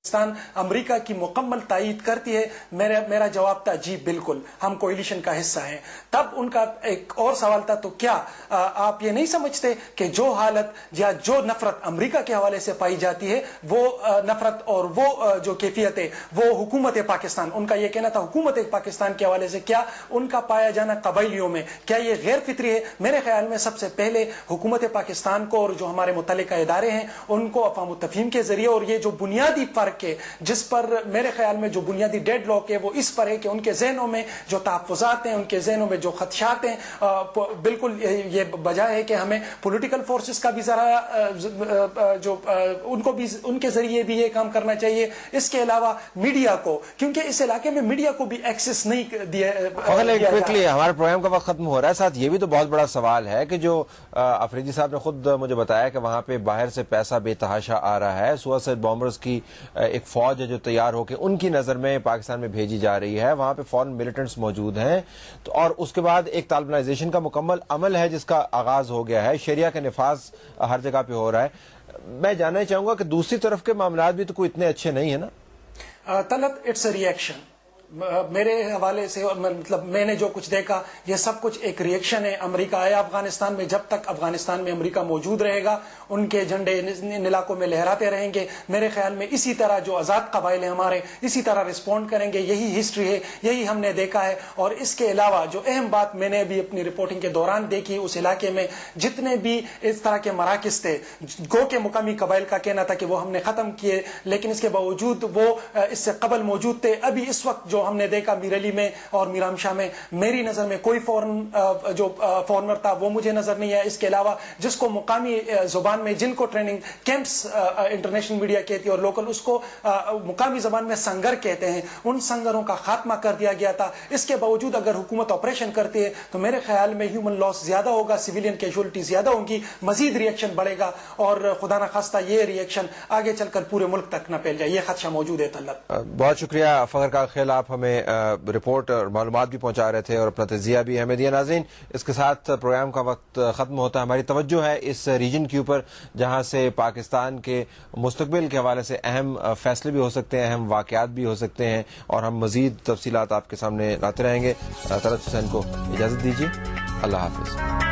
پاکستان امریکہ کی مکمل تائید کرتی ہے؟ میرا جواب تھا جی بالکل، ہم کوئلیشن کا حصہ ہیں۔ تب ان کا ایک اور سوال تھا تو کیا آپ یہ نہیں سمجھتے کہ جو حالت یا جو نفرت امریکہ کے حوالے سے پائی جاتی ہے وہ نفرت اور وہ جو کیفیت ہے وہ حکومت پاکستان، ان کا یہ کہنا تھا حکومت پاکستان کے حوالے سے، کیا ان کا پایا جانا قبائلیوں میں کیا یہ غیر فطری ہے؟ میرے خیال میں سب سے پہلے حکومت پاکستان کو اور جو ہمارے متعلقہ ادارے ہیں ان کو افہام التفہیم کے ذریعے، اور یہ جو بنیادی فرق ہے جس پر میرے خیال میں جو بنیادی ڈیڈ لاک ہے وہ اس پر ہے کہ ان کے ذہنوں میں جو تحفظات ہیں، ان کے ذہنوں میں جو خدشات ہیں، بالکل یہ بجا ہے کہ ہمیں پولیٹیکل فورسز کا بھی ذرا جو ان کو بھی ان کے ذریعے بھی یہ کام کرنا چاہیے، اس کے علاوہ میڈیا کو، کیونکہ اس علاقے میں میڈیا کو بھی ایکسس نہیں دیا۔ ہمارے پروگرام کا وقت ختم ہو رہا ہے، ساتھ یہ بھی تو بہت بڑا سوال ہے کہ جو افریدی صاحب نے خود مجھے بتایا کہ وہاں پہ باہر سے پیسہ بے تحاشا آ رہا ہے، سوسائڈ بامبرز کی ایک فوج ہے جو تیار ہو کے ان کی نظر میں پاکستان میں بھیجی جا رہی ہے، وہاں پہ فورن ملیٹنٹس موجود ہیں، تو اور اس کے بعد ایک طالبانائزیشن کا مکمل عمل ہے جس کا آغاز ہو گیا ہے، شریعہ کا نفاذ ہر جگہ پہ ہو رہا ہے۔ میں جاننا چاہوں گا کہ دوسری طرف کے معاملات بھی تو کوئی اتنے اچھے نہیں ہیں نا؟ طلعت، اٹس اے ریئیکشن میرے حوالے سے، مطلب میں نے جو کچھ دیکھا یہ سب کچھ ایک ریئیکشن ہے۔ امریکہ آیا افغانستان میں، جب تک افغانستان میں امریکہ موجود رہے گا ان کے جھنڈے ان علاقوں میں لہراتے رہیں گے۔ میرے خیال میں اسی طرح جو آزاد قبائل ہیں ہمارے اسی طرح رسپونڈ کریں گے، یہی ہسٹری ہے، یہی ہم نے دیکھا ہے۔ اور اس کے علاوہ جو اہم بات میں نے بھی اپنی رپورٹنگ کے دوران دیکھی، اس علاقے میں جتنے بھی اس طرح کے مراکز تھے، گو کے مقامی قبائل کا کہنا تھا کہ وہ ہم نے ختم کیے، لیکن اس کے باوجود وہ اس سے قبل موجود تھے۔ ابھی اس وقت جو ہم نے دیکھا میر علی میں اور میرام شاہ میں، میری نظر میں کوئی فورنر تھا وہ مجھے نظر نہیں ہے۔ اس کے علاوہ جس کو مقامی زبان میں، جن کو ٹریننگ کیمپس انٹرنیشنل میڈیا کہتی ہے اور لوکل اس کو مقامی زبان میں سنگر کہتے ہیں، ان سنگروں کا خاتمہ کر دیا گیا تھا۔ اس کے باوجود اگر حکومت آپریشن کرتی ہے تو میرے خیال میں ہیومن لاس زیادہ ہوگا، سویلین کیجوالٹی زیادہ ہوں گی، مزید ریئیکشن بڑھے گا، اور خدا نخواستہ یہ ریئیکشن آگے چل کر پورے ملک تک نہ پھیل جائے، یہ خدشہ موجود ہے۔ طلعت، بہت شکریہ فخر کا خیل، آپ ہمیں رپورٹ اور معلومات بھی پہنچا رہے تھے اور اپنا تجزیہ بھی ہمیں دیا۔ ناظرین، اس کے ساتھ پروگرام کا وقت ختم ہوتا ہے۔ ہماری توجہ ہے اس ریجن کے اوپر جہاں سے پاکستان کے مستقبل کے حوالے سے اہم فیصلے بھی ہو سکتے ہیں، اہم واقعات بھی ہو سکتے ہیں، اور ہم مزید تفصیلات آپ کے سامنے لاتے رہیں گے۔ طلعت حسین کو اجازت دیجیے، اللہ حافظ۔